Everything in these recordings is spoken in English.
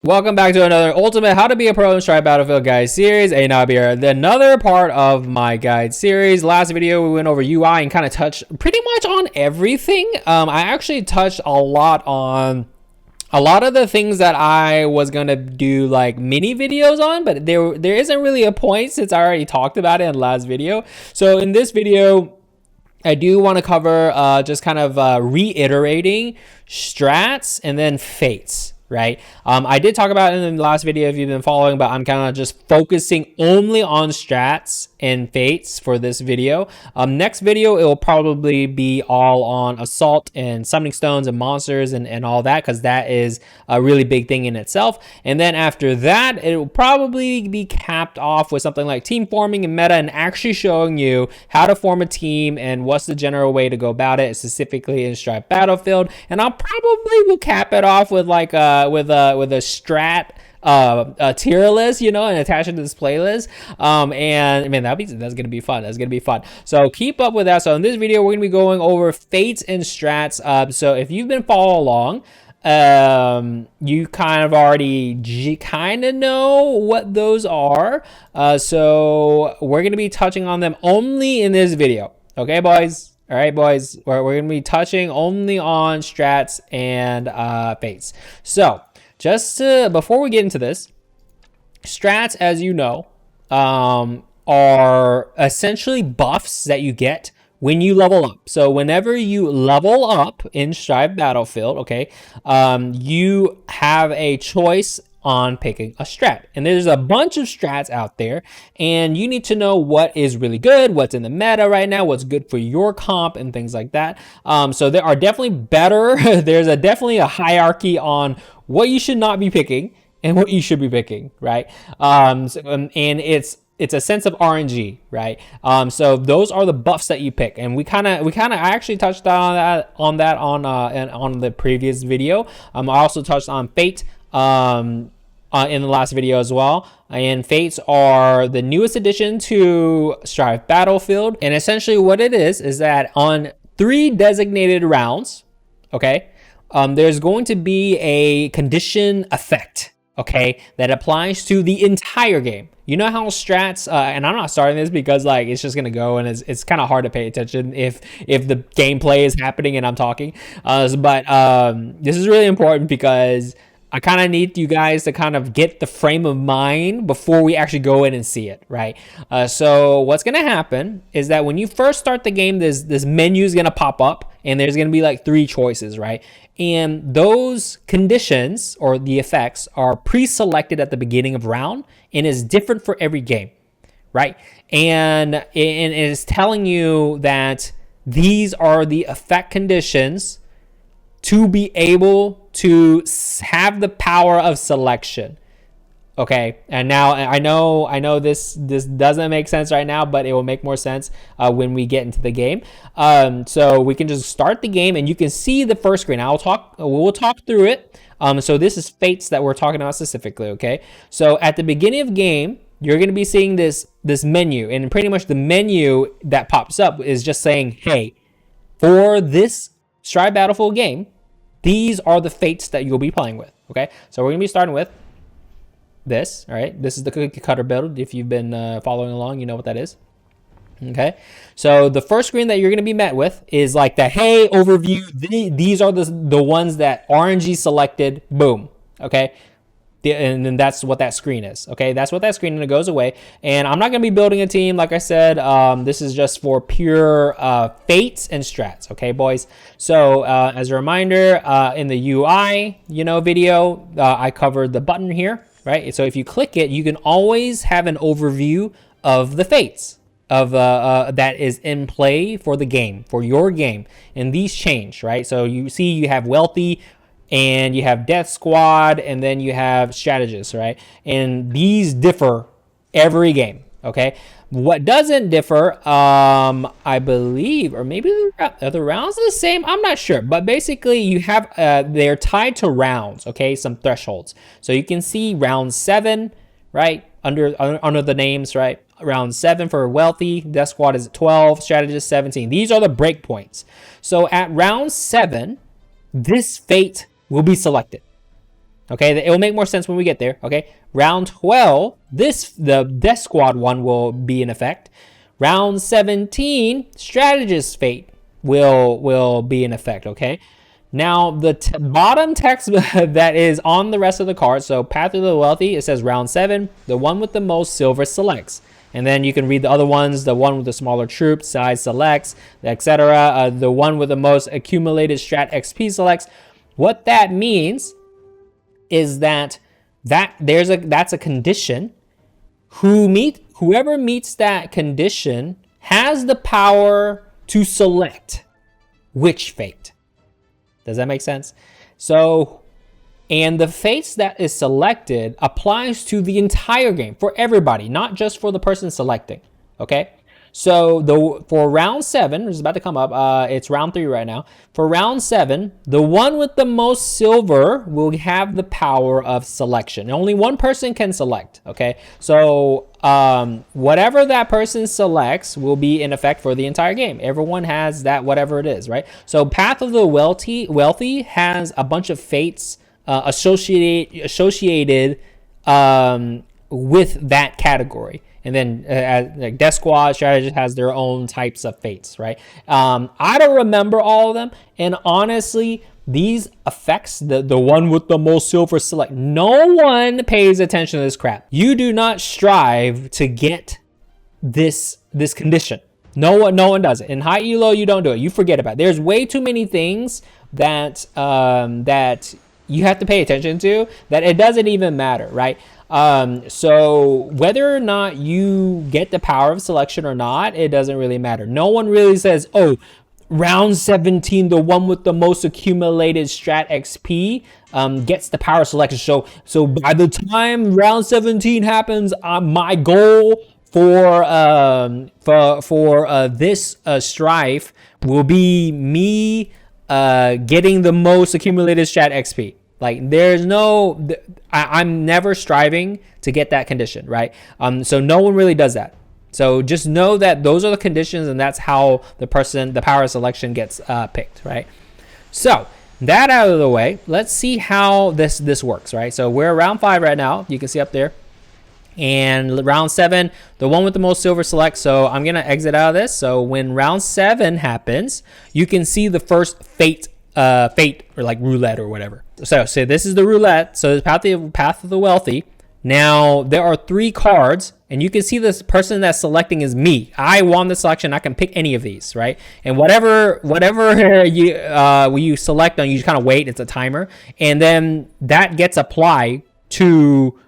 Welcome back to another Ultimate How to Be a Pro in Strife Battlefield guide series. Another part of my guide series. Last video we went over UI and kind of touched pretty much on everything. I actually touched a lot on a lot of the things that I was gonna do like mini videos on, but there isn't really a point since I already talked about it in the last video. So in this video, I do want to cover just kind of reiterating strats and then fates. Right. I did talk about it in the last video if you've been following, but I'm kind of just focusing only on strats and fates for this video. Next video, it will probably be all on assault and summoning stones and monsters and all that, because that is a really big thing in itself. And then after that, it will probably be capped off with something like team forming and meta, and actually showing you how to form a team and what's the general way to go about it, specifically in Strife Battlefield. And I'll probably will cap it off with like with a strat tier list, you know, and attach it to this playlist. And man, that's gonna be fun. So keep up with that. So in this video, we're gonna be going over fates and strats. So if you've been following along, you kind of already kind of know what those are. So we're gonna be touching on them only in this video. Okay, boys. All right, boys, we're going to be touching only on strats and fates. So just before we get into this, strats, as you know, are essentially buffs that you get when you level up. So whenever you level up in Strife Battlefield, okay, you have a choice on picking a strat, and there's a bunch of strats out there, and you need to know what is really good, what's in the meta right now, what's good for your comp, and things like that. So there are definitely better there's definitely a hierarchy on what you should not be picking and what you should be picking, right? And it's a sense of RNG, right? So those are the buffs that you pick, and I actually touched on that on the previous video. I also touched on fate in the last video as well. And fates are the newest addition to Strife Battlefield, and essentially what it is that on 3 designated rounds, okay, there's going to be a condition effect, okay, that applies to the entire game. You know how strats, and I'm not starting this because like it's just gonna go, and it's kind of hard to pay attention if the gameplay is happening and I'm talking. But this is really important because I kind of need you guys to kind of get the frame of mind before we actually go in and see it, right? So what's going to happen is that when you first start the game, this menu is going to pop up, and there's going to be like 3 choices, right? And those conditions or the effects are pre-selected at the beginning of round and is different for every game, right? And it is telling you that these are the effect conditions to be able to have the power of selection. Okay, and now I know this doesn't make sense right now, but it will make more sense when we get into the game. So we can just start the game, and you can see the first screen. We'll talk through it. So this is fates that we're talking about specifically. Okay, so at the beginning of game, you're going to be seeing this menu, and pretty much the menu that pops up is just saying, hey, for this Strife Battlefield game, these are the fates that you'll be playing with. Okay, so we're gonna be starting with this. All right, this is the cookie cutter build. If you've been following along, you know what that is. Okay, so the first screen that you're gonna be met with is like the hey overview. These are the ones that RNG selected. Boom. Okay. And then that's what that screen is. Okay, that's what that screen, and it goes away. And I'm not going to be building a team, like I said. This is just for pure fates and strats. Okay, boys. So as a reminder, in the UI, video, I covered the button here, right? So if you click it, you can always have an overview of the fates of that is in play for the game, for your game, and these change, right? So you see, you have wealthy, and you have death squad, and then you have strategists, right? And these differ every game. Okay, what doesn't differ, I believe, or maybe are the rounds the same? I'm not sure, but basically you have they're tied to rounds. Okay, some thresholds. So you can see round 7, right, under the names, right? Round 7 for wealthy, death squad is 12, strategist 17. These are the breakpoints. So at round 7, this fate will be selected. Okay, it will make more sense when we get there. Okay, round 12, the Death Squad one will be in effect. Round 17, Strategist Fate will be in effect. Okay, now the bottom text that is on the rest of the cards. So Path of the Wealthy, it says round 7, the one with the most silver selects. And then you can read the other ones, the one with the smaller troop size selects, etc. The one with the most accumulated strat XP selects. What that means is that's a condition. Whoever meets that condition has the power to select which fate. Does that make sense? So, and the fates that is selected applies to the entire game for everybody, not just for the person selecting. Okay. So for round 7, which is about to come up, it's round 3 right now. For round 7, the one with the most silver will have the power of selection. Only one person can select. Okay, so whatever that person selects will be in effect for the entire game. Everyone has that, whatever it is, right? So Path of the Wealthy has a bunch of fates associated with that category. And then like Death Squad Strategist has their own types of fates, right? I don't remember all of them. And honestly, these effects, the one with the most silver select, no one pays attention to this crap. You do not strive to get this condition. No one does it. In high elo, you don't do it. You forget about it. There's way too many things that that you have to pay attention to that it doesn't even matter, right? So whether or not you get the power of selection or not, it doesn't really matter. No one really says, oh, round 17, the one with the most accumulated strat XP gets the power of selection. So by the time round 17 happens, my goal for this strife will be me getting the most accumulated strat XP. Like there's no, I'm never striving to get that condition, right? So no one really does that. So just know that those are the conditions, and that's how the power of selection gets picked, right? So that out of the way, let's see how this works, right? So we're round 5 right now. You can see up there. And round 7, the one with the most silver selects. So I'm going to exit out of this. So when round 7 happens, you can see the first fate or like roulette or whatever. So this is the roulette. So it's Path of the Wealthy. Now there are 3 cards, and you can see this person that's selecting is me. I won the selection. I can pick any of these, right? And whatever you select on, you just kind of wait. It's a timer, and then that gets applied to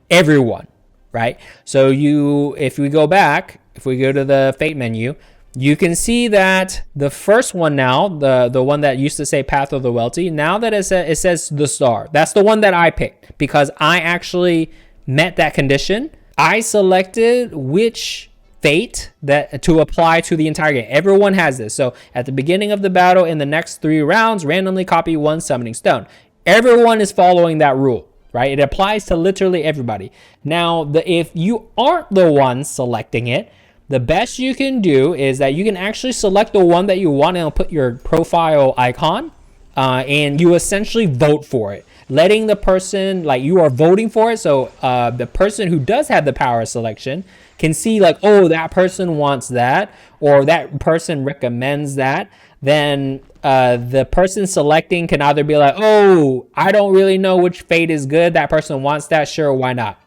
everyone, right? So if we go to the fate menu, you can see that the first one now, the one that used to say Path of the Wealthy, now that it says the star. That's the one that I picked because I actually met that condition. I selected which fate that to apply to the entire game. Everyone has this. So at the beginning of the battle, in the next 3 rounds, randomly copy 1 summoning stone. Everyone is following that rule, right? It applies to literally everybody. Now, if you aren't the one selecting it, the best you can do is that you can actually select the one that you want and put your profile icon, and you essentially vote for it, letting the person, like, you are voting for it. So the person who does have the power of selection can see like, oh, that person wants that, or that person recommends that. Then the person selecting can either be like, oh, I don't really know which fate is good. That person wants that. Sure, why not?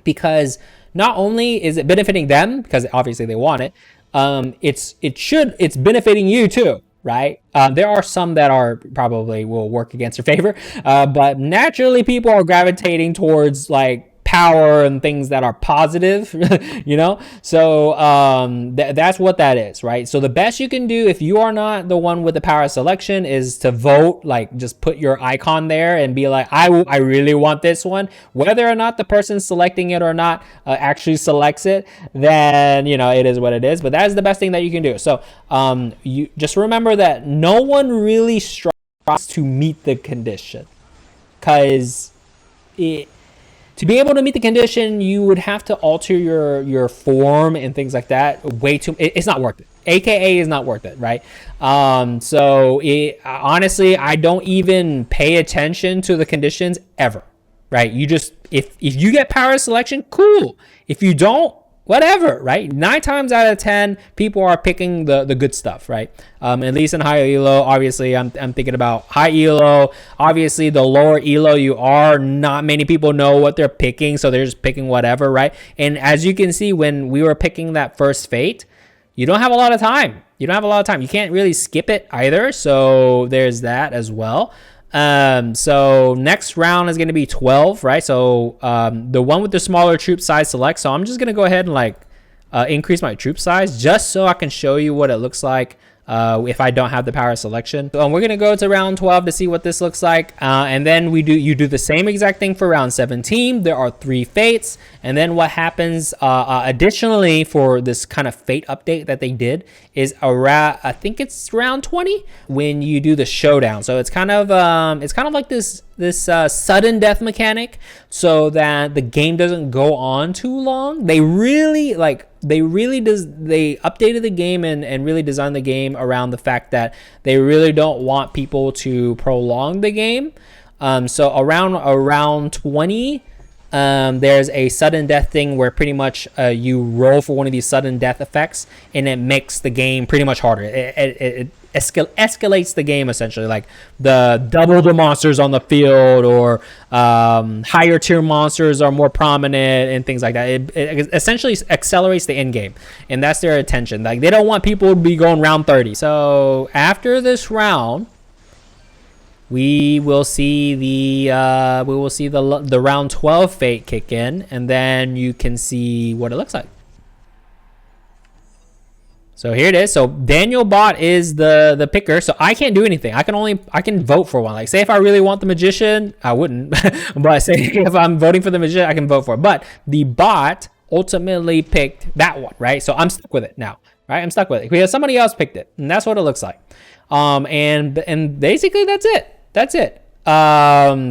Because not only is it benefiting them, because obviously they want it, it's benefiting you too, right? There are some that are probably will work against your favor, but naturally people are gravitating towards like power and things that are positive, you know? So that's what that is, right? So the best you can do if you are not the one with the power of selection is to vote, like just put your icon there and be like, I really want this one. Whether or not the person selecting it or not actually selects it, then, you know, it is what it is. But that is the best thing that you can do. So you just remember that no one really strives to meet the condition, because to be able to meet the condition, you would have to alter your form and things like that. It's not worth it. AKA is not worth it, right? So honestly, I don't even pay attention to the conditions ever, right? You just, if you get power selection, cool. If you don't, whatever, right? 9 times out of 10, people are picking the good stuff, right? At least in high elo, obviously, I'm thinking about high elo. Obviously, the lower elo you are, not many people know what they're picking, so they're just picking whatever, right? And as you can see, when we were picking that first fate, you don't have a lot of time. You can't really skip it either, so there's that as well. So next round is going to be 12, right? So the one with the smaller troop size select. So I'm just going to go ahead and like increase my troop size just so I can show you what it looks like if I don't have the power selection. So we're going to go to round 12 to see what this looks like. And then you do the same exact thing for round 17. There are 3 fates. And then what happens additionally for this kind of fate update that they did is around, I think it's round 20 when you do the showdown. So it's kind of like this sudden death mechanic so that the game doesn't go on too long. They updated the game and really designed the game around the fact that they really don't want people to prolong the game. So around 20, there's a sudden death thing where pretty much you roll for one of these sudden death effects and it makes the game pretty much harder. It escalates the game essentially, like double the monsters on the field, or higher tier monsters are more prominent and things like that. It essentially accelerates the end game, and that's their intention. Like they don't want people to be going round 30. So after this round, we will see the round 12 fate kick in, and then you can see what it looks like. So here it is. So Daniel Bot is the picker. So I can't do anything. I can vote for one. Like say if I really want the magician, I wouldn't. But say if I'm voting for the magician, I can vote for it. But the bot ultimately picked that one, right? So I'm stuck with it now, right? I'm stuck with it because somebody else picked it, and that's what it looks like. And basically that's it.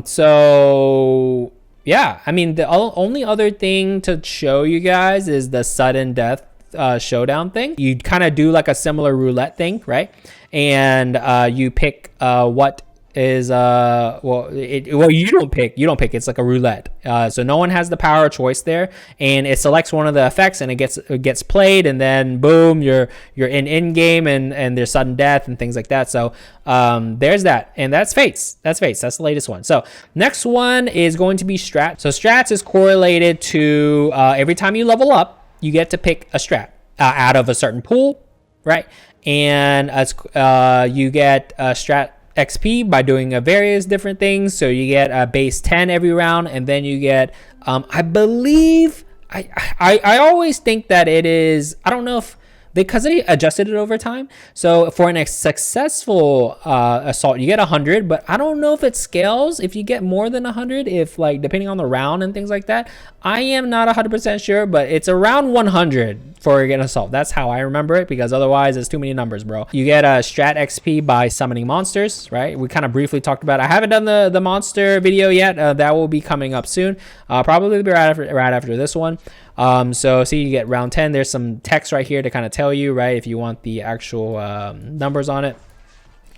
So yeah, I mean the only other thing to show you guys is the sudden death showdown thing. You kind of do like a similar roulette thing, right? And you pick what is you don't pick, it's like a roulette. So no one has the power of choice there, and it selects one of the effects and it gets played, and then boom, you're in game, and there's sudden death and things like that. So there's that, and that's fates. That's the latest one. So next one is going to be Strats. So Strats is correlated to every time you level up, you get to pick a strat out of a certain pool, right? And you get a strat XP by doing various different things. So you get a base 10 every round, and then you get I believe I always think that it is, I don't know if because they adjusted it over time. So for a successful assault, you get 100, but I don't know if it scales if you get more than 100, if like depending on the round and things like that. I am not 100% sure, but it's around 100 for an assault. That's how I remember it, because otherwise it's too many numbers, bro. You get a strat XP by summoning monsters, right? We kind of briefly talked about it. I haven't done the monster video yet. That will be coming up soon. Probably be right after this one. So see, you get round 10. There's some text right here to kind of tell you, right, if you want the actual numbers on it.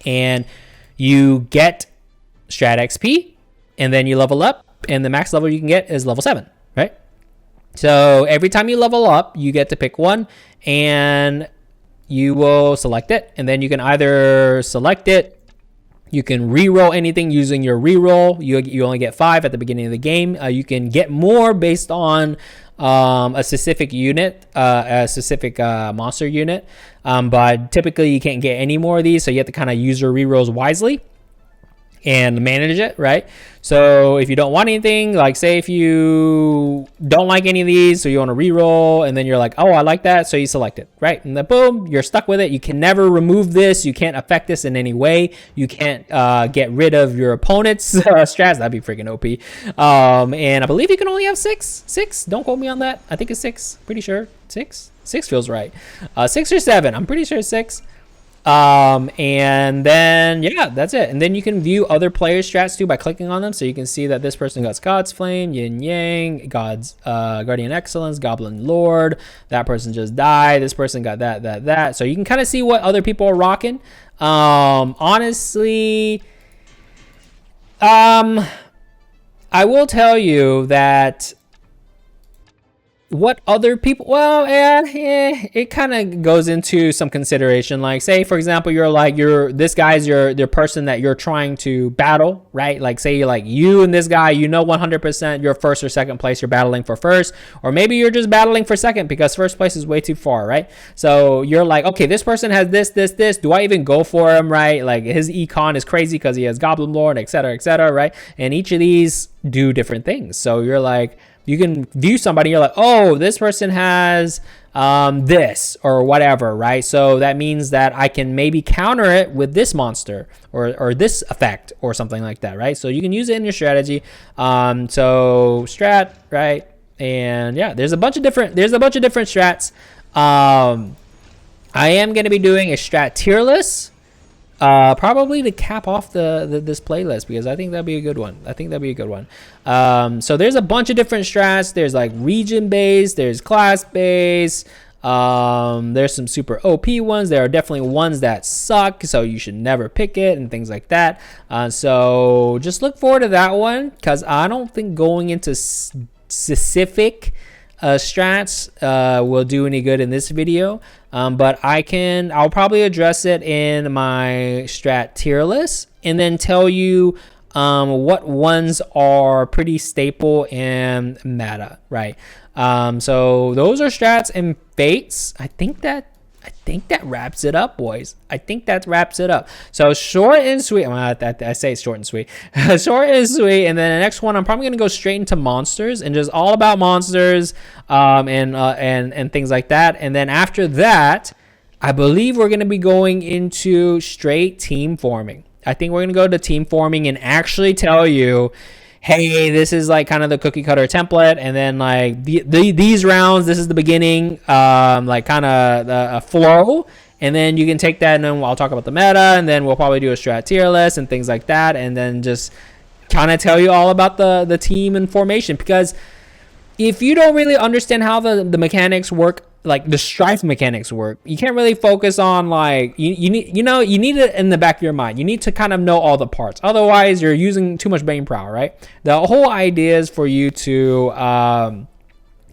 And you get strat XP, and then you level up, and the max level you can get is level 7, right? So every time you level up, you get to pick one, and you will select it, and then you can either select it, you can re-roll anything using your re-roll. You only get 5 at the beginning of the game. You can get more based on a specific unit, a specific monster unit, but typically you can't get any more of these, so you have to kind of use your re-rolls wisely and manage it, right? So if you don't want anything, like say if you don't like any of these, so you want to re-roll, and then you're like, oh, I like that, so you select it, right? And then boom, you're stuck with it. You can never remove this. You can't affect this in any way. You can't get rid of your opponent's strats. That'd be freaking OP. And I believe you can only have six. Don't quote me on that. I think it's 6. Pretty sure 6 feels right. 6 or 7. I'm pretty sure 6. And then yeah, that's it. And then you can view other players' strats too by clicking on them, so you can see that this person got God's Flame, Yin Yang, God's Guardian Excellence, Goblin Lord. That person just died. This person got that. So you can kind of see what other people are rocking. Honestly, I will tell you that what other people, well, it kind of goes into some consideration. Like, say for example, this guy's your person that you're trying to battle, right? Like, say you're like you and this guy, 100% you're first or second place, you're battling for first, or maybe you're just battling for second because first place is way too far, right? So you're like, okay, this person has this, do I even go for him, right? Like, his econ is crazy because he has Goblin Lord, etc., right? And each of these do different things. So you're like, you can view somebody, you're like, oh, this person has this or whatever, right? So that means that I can maybe counter it with this monster or this effect or something like that, right? So you can use it in your strategy. So strat, right? And yeah, there's a bunch of different strats. I am going to be doing a strat tier list. Probably to cap off this playlist, because I think that'd be a good one. So there's a bunch of different strats. There's like region based, there's class based, there's some super OP ones. There are definitely ones that suck, so you should never pick it and things like that. So just look forward to that one, because I don't think going into specific strats will do any good in this video, but I'll probably address it in my strat tier list and then tell you what ones are pretty staple and meta, right? So those are strats and fates. I think that wraps it up, boys. I think that wraps it up. So short and sweet. I say short and sweet. Short and sweet. And then the next one, I'm probably gonna go straight into monsters and just all about monsters, and things like that. And then after that, I believe we're gonna be going into straight team forming. I think we're gonna go to team forming and actually tell you, hey, this is like kind of the cookie cutter template, and then like these rounds, this is the beginning, like kind of a flow, and then you can take that, and then I'll talk about the meta, and then we'll probably do a strat tier list and things like that, and then just kind of tell you all about the team and formation. Because if you don't really understand how the mechanics work, like the Strife mechanics work, you can't really focus on like you need it in the back of your mind. You need to kind of know all the parts, otherwise you're using too much brain power, right? The whole idea is for you to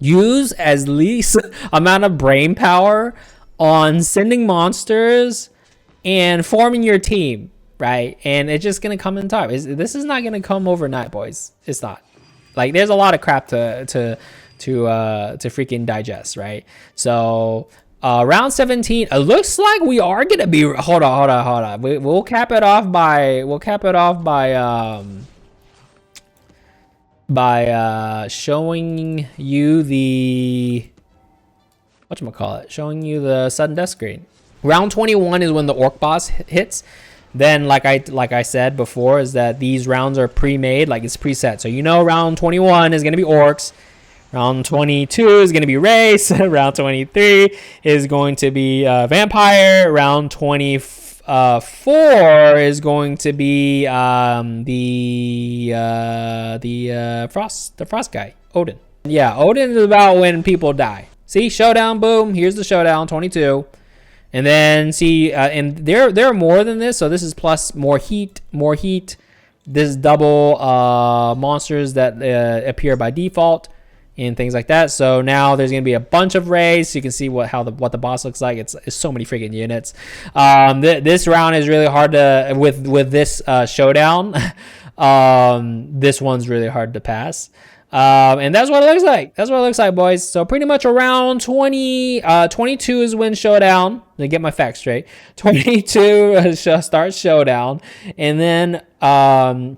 use as least amount of brain power on sending monsters and forming your team, right? And it's just gonna come in time. This is not gonna come overnight, boys. It's not. Like, there's a lot of crap to freaking digest, right? So round 17, it looks like we are gonna be, hold on, we'll cap it off by showing you the showing you the sudden death screen. Round 21 is when the orc boss hits. Then like I said before, is that these rounds are pre-made, like it's preset. So round 21 is gonna be orcs. Round 22 is going to be race. Round 23 is going to be vampire. Round 24 is going to be the frost guy, Odin. Yeah, Odin is about when people die. See, showdown, boom. Here's the showdown, 22. And then see, and there are more than this. So this is plus more heat. This is double monsters that appear by default and things like that. So now there's going to be a bunch of rays, so you can see what the boss looks like. It's so many freaking units. This round is really hard to with this showdown. This one's really hard to pass. And that's what it looks like. That's what it looks like, boys. So pretty much around 22 is when showdown. To get my facts straight, 22 starts showdown, and then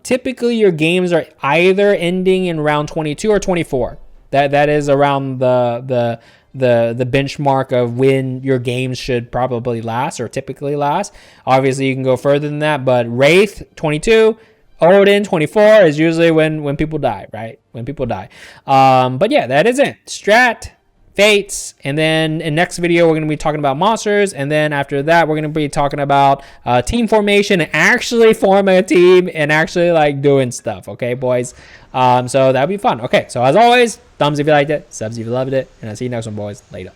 typically your games are either ending in round 22 or 24. That is around the benchmark of when your games should probably last or typically last. Obviously, you can go further than that, but Wraith 22, Odin 24 is usually when people die, right? When people die. But yeah, that is it. Strat, Fates, and then in next video we're going to be talking about monsters, and then after that we're going to be talking about team formation, and actually forming a team and actually like doing stuff. Okay, boys. So that'll be fun. Okay, so as always, thumbs if you liked it, subs if you loved it, and I'll see you next one, boys. Later.